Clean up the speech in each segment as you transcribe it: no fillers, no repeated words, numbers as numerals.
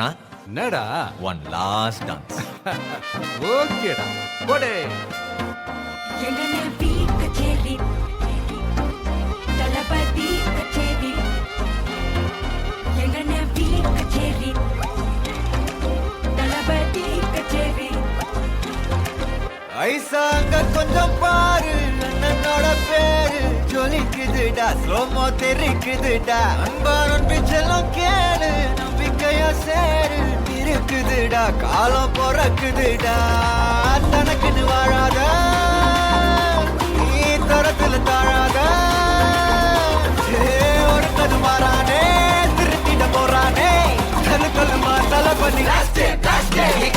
முன்னா என்னடா one last dance. ஓகேடா போடே. எங்கனே பீ கச்சேரி தலபதி கச்சேரி எங்கனே பீ கச்சேரி தலபதி கச்சேரி ஐசாங்க கொஞ்சம் பாரு அண்ணனோட பேரு ஜொலிக்குதுடா ஸ்லோமோ தெரிக்குதுடா அன்பான பிச்செல்லாம் கேளு நம்பிக்கையா சேரு இருக்குதுடா காலம் பிறக்குதுடா தனக்குன்னு வாழாத நீ தரத்துல தாழாத ஒரு கது மாறானே திருத்திட போறானே தலுக்கலுமா தலபதி கச்சேரி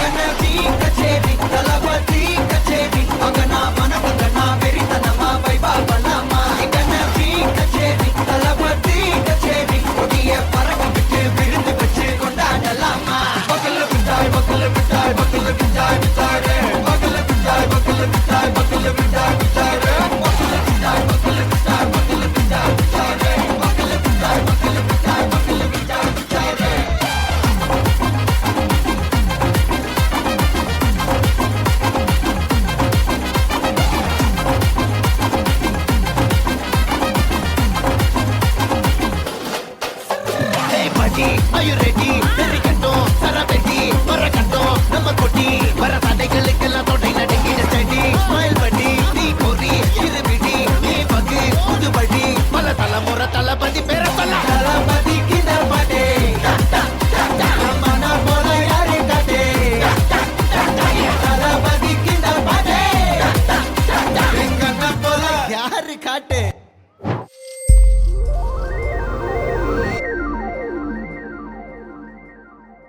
தலபதி கச்சேரி அங்கனா மனபங்கனா வெறித்தனமா வைபா பண்ணாமா கச்சேரி தலபதி கச்சேரி கொடிய பறக்க விட்டு விருந்து வச்சு கொண்டாடலாமா பக்கல்ல விட்டாய் பக்கல்ல விட்டாய் பக்கல்ல விட்டாய் விட்டாரே பக்கல்ல விட்டாய் பக்கல்ல விட்டாய் பக்கல்ல விட்டாய் விட்டாரே பக்கல்ல விட்டாய் பக்கல்ல விட்டாய் பக்கல்ல விட்டாய் விட்டாரே பக்கல்ல விட்டாய் பக்கல்ல விட்டாய் பக்கல்ல விட்டாய் விட்டாரே Are you ready? Very கட்டும் சரபெட்டி வர கட்டும் நம்ம கொட்டி வர சண்டை